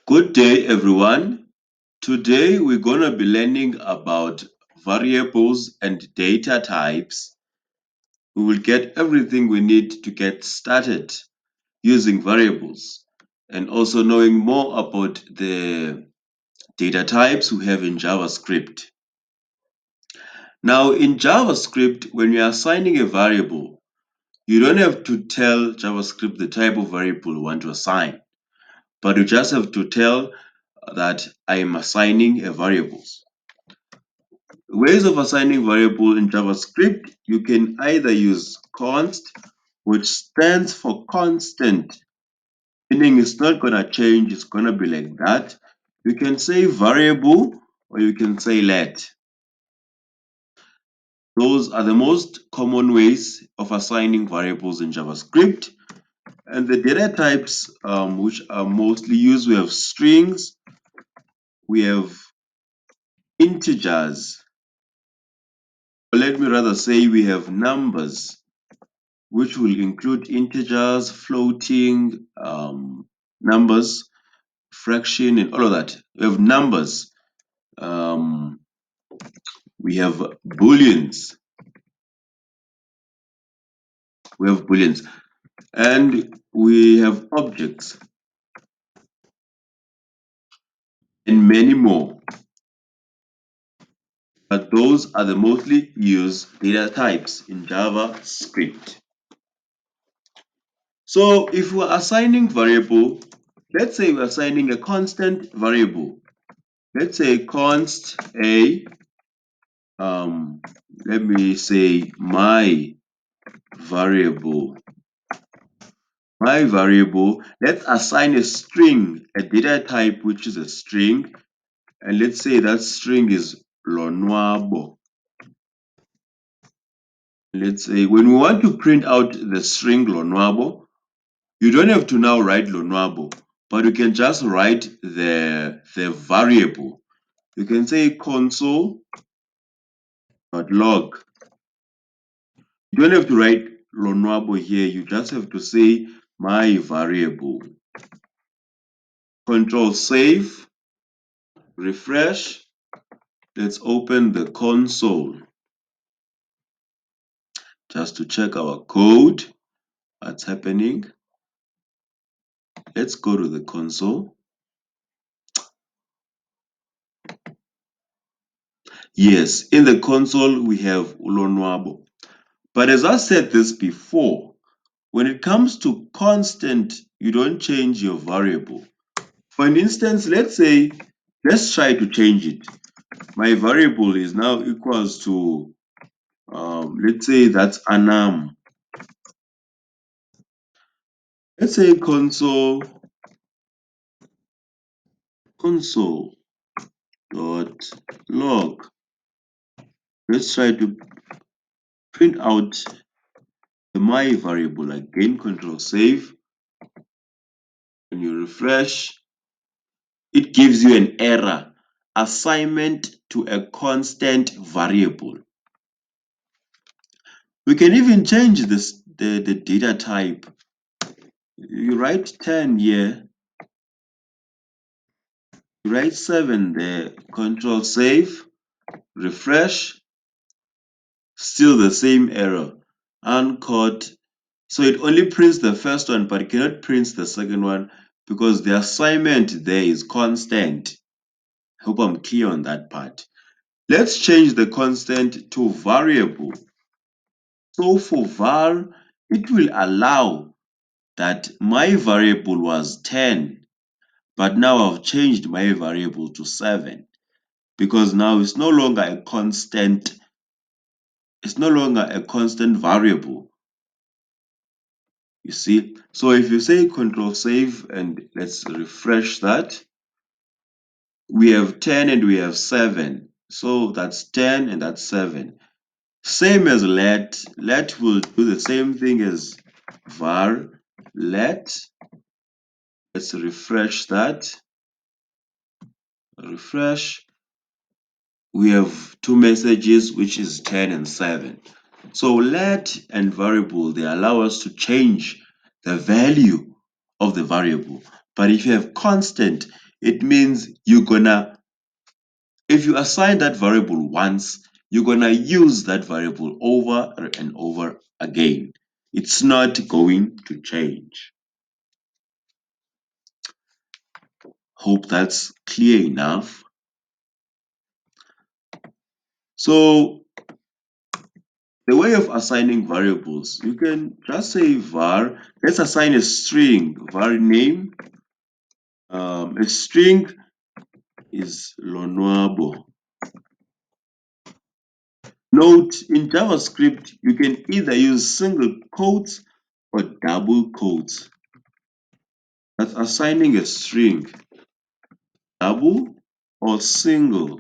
Good day, everyone. Today we're going to be learning about variables and data types. We will get everything we need to get started using variables and also knowing more about the data types we have in JavaScript. Now, in JavaScript, when you're assigning a variable, you don't have to tell JavaScript the type of variable you want to assign, but you just have to tell that I am assigning a variable. Ways of assigning variable in JavaScript, you can either use const, which stands for constant, meaning it's not going to change, it's going to be like that. You can say variable or you can say let. Those are the most common ways of assigning variables in JavaScript. And the data types which are mostly used, we have strings, we have integers, or let me rather say we have numbers, which will include integers, floating numbers, fraction, and all of that. We have numbers. Um, we have booleans. And we have objects and many more. But those are the mostly used data types in JavaScript. So if we're assigning variable, let's say we're assigning a constant variable. Let's say const a, let me say my variable. Let's assign a string, a data type which is a string, and let's say that string is lonwabo. Let's say when we want to print out the string lonwabo, you don't have to now write lonwabo, but you can just write the variable. You can say console.log. You don't have to write lonwabo here, you just have to say my variable. Control save, refresh. Let's open the console just to check our code, what's happening. Let's go to the console. Yes, in the console we have ulonwabo. But as I said this before, when it comes to constant, you don't change your variable. For an instance, let's try to change it. My variable is now equals to, let's say that's anam. Let's say console dot log. Let's try to print out the my variable again. Control save. When you refresh, it gives you an error. Assignment to a constant variable. We can even change the data type. You write 10 here, you write 7 there, control save, refresh, still the same error, uncaught. So it only prints the first one, but it cannot print the second one because the assignment there is constant. I hope I'm clear on that part. Let's change the constant to variable. So for var, it will allow that my variable was 10, but now I've changed my variable to 7 because now it's no longer a constant. It's no longer a constant variable. You see? So if you say control save and let's refresh that, we have 10 and we have 7. So that's 10 and that's 7. Same as let. Let will do the same thing as var let. Let's refresh that. Refresh. We have two messages, which is 10 and 7. So let and variable, they allow us to change the value of the variable, But if you have constant, it means if you assign that variable once, you're gonna use that variable over and over again. It's not going to change. Hope that's clear enough. So the way of assigning variables, you can just say var. Let's assign a string, var name. A string is Lonwabo. Note, in JavaScript, you can either use single quotes or double quotes. That's assigning a string, double or single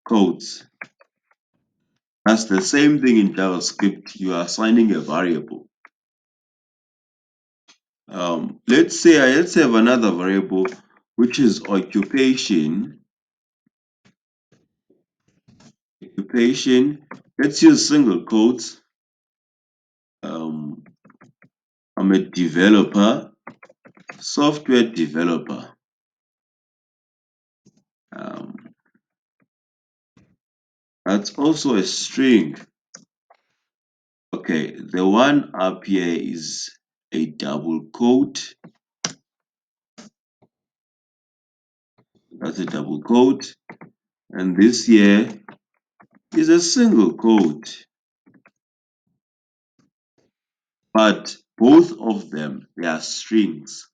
quotes. That's the same thing in JavaScript. You are assigning a variable. Let's have another variable, which is occupation. Occupation. Let's use single quotes. I'm a developer, software developer. That's also a string. Okay, the one up here is a double quote. That's a double quote. And this here is a single quote. But both of them, they are strings.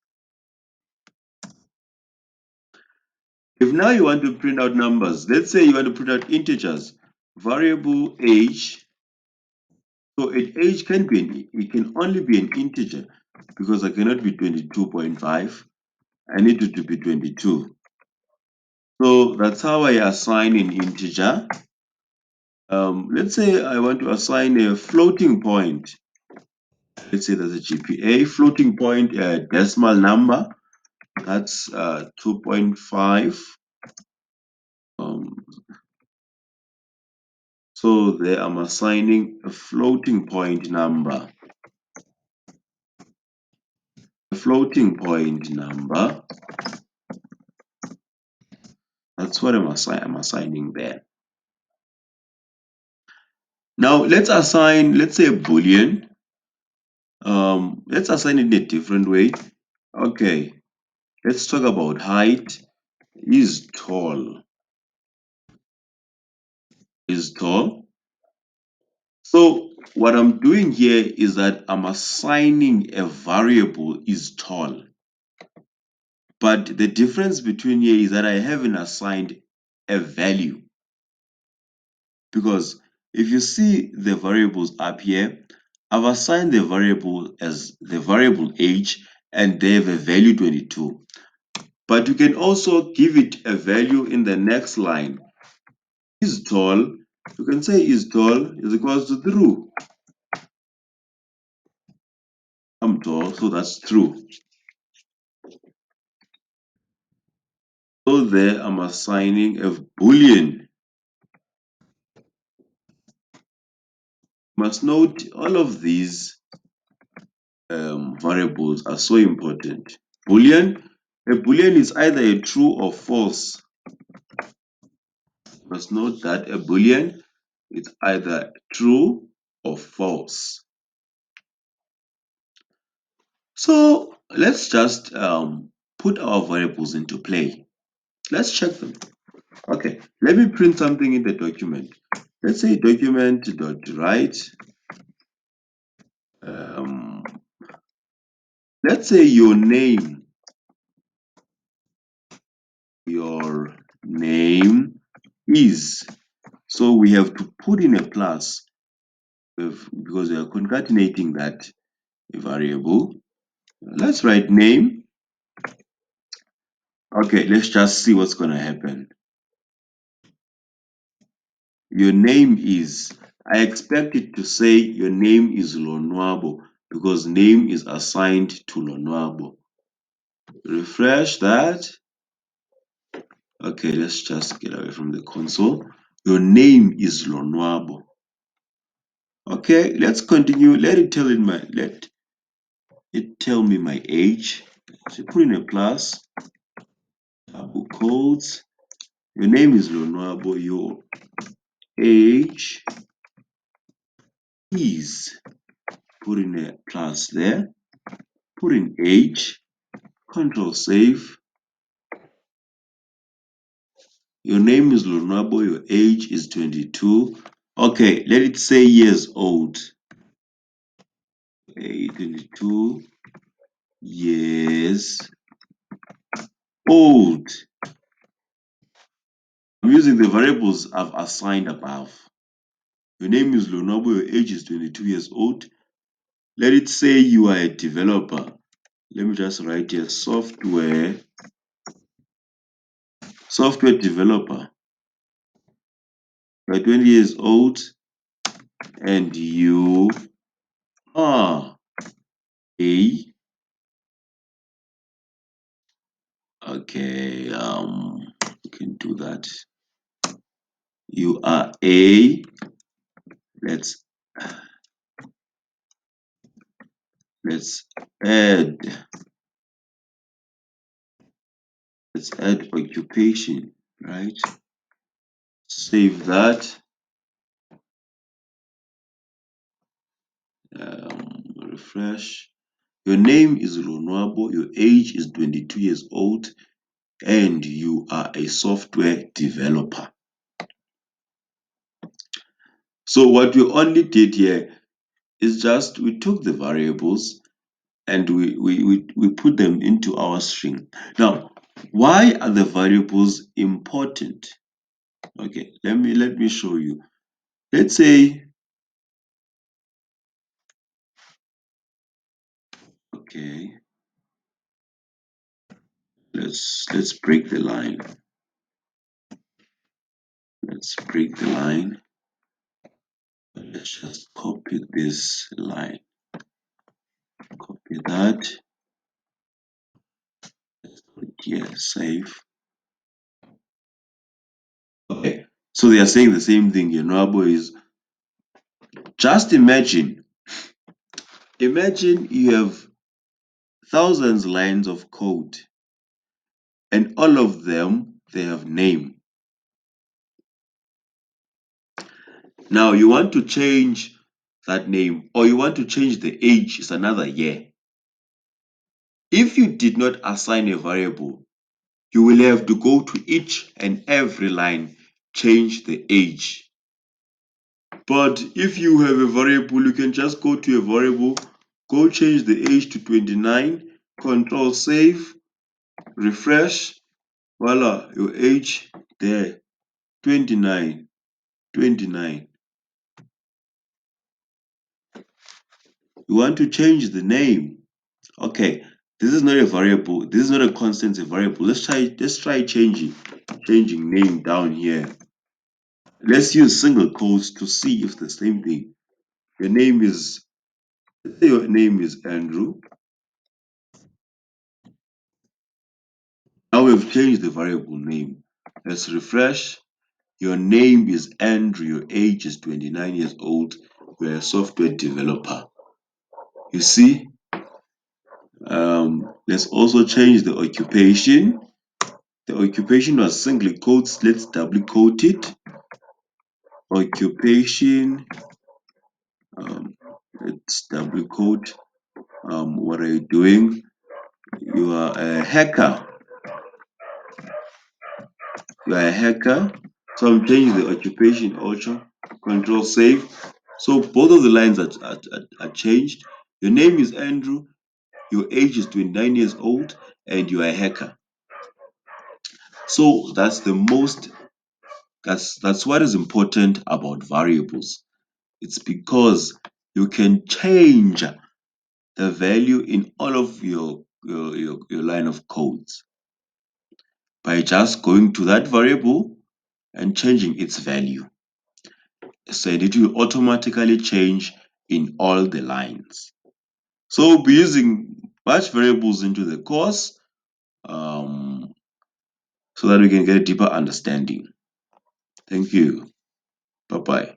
If now you want to print out numbers, let's say you want to print out integers, variable age. So age it can only be an integer because I cannot be 22.5. I need it to be 22. So that's how I assign an integer. Let's say I want to assign a floating point. Let's say that's a GPA, floating point, a decimal number. That's 2.5. So there I'm assigning a floating point number. A floating point number. That's what I'm assigning there. Now let's say a boolean. Let's assign it in a different way. Okay, let's talk about height. Is tall. Is tall. So what I'm doing here is that I'm assigning a variable is tall. But the difference between here is that I haven't assigned a value. Because if you see the variables up here, I've assigned the variable as the variable age and they have a value 22. But you can also give it a value in the next line. Is tall, you can say is tall is equals to true. I'm tall, so that's true. So there I'm assigning a boolean. You must note all of these variables are so important. Boolean, a boolean is either a true or false. You must note that a boolean is either true or false. So let's just put our variables into play. Let's check them. Okay, let me print something in the document. Let's say document.write. Let's say your name is. So we have to put in a plus because we are concatenating that variable. Let's write name. Okay, let's just see what's going to happen. Your name is. I expect it to say your name is Lonwabo because name is assigned to Lonwabo. Refresh that. Okay, let's just get away from the console. Your name is Lonwabo. Okay, let's continue. Let it tell me my age. So put in a plus, double quotes. Your name is Lonwabo. Your age is, put in a plus there, put in age, control save. Your name is Lonwabo, your age is 22. Okay, let it say years old. 22 years old. I'm using the variables I've assigned above. Your name is Lonwabo, your age is 22 years old. Let it say you are a developer. Let me just write here, software developer. You're 20 years old and you are a, okay, you can do that. You are a, let's add, occupation, right? Save that. Refresh. Your name is Lonwabo, your age is 22 years old, and you are a software developer. So what we only did here is just we took the variables and we put them into our string. Now, why are the variables important? Okay, let me show you. Let's say, okay, let's break the line. Let's break the line. Let's just copy this line. Copy that. Let's put it here, save. Okay, so they are saying the same thing here. Noabo is, just imagine you have thousands lines of code and all of them, they have name. Now you want to change that name, or you want to change the age, is another year. If you did not assign a variable, you will have to go to each and every line, change the age. But if you have a variable, you can just go to a variable, go change the age to 29, control save, refresh, voila, your age there, 29. You want to change the name. Okay, this is not a variable, this is not a constant, it's a variable. Let's try changing name down here. Let's use single quotes to see if the same thing. Your name is, let's say your name is Andrew. Now we've changed the variable name. Let's refresh. Your name is Andrew, your age is 29 years old, you're a software developer. You see? Let's also change the occupation. The occupation was single quotes. Let's double quote it. Occupation. Let's double quote. What are you doing? You are a hacker. You are a hacker. So I'm changing the occupation also. Control save. So both of the lines are changed. Your name is Andrew. Your age is 29 years old, and you are a hacker. So that's the most. That's what is important about variables. It's because you can change the value in all of your line of codes by just going to that variable and changing its value. So it will automatically change in all the lines. So we'll be using batch variables into the course so that we can get a deeper understanding. Thank you. Bye-bye.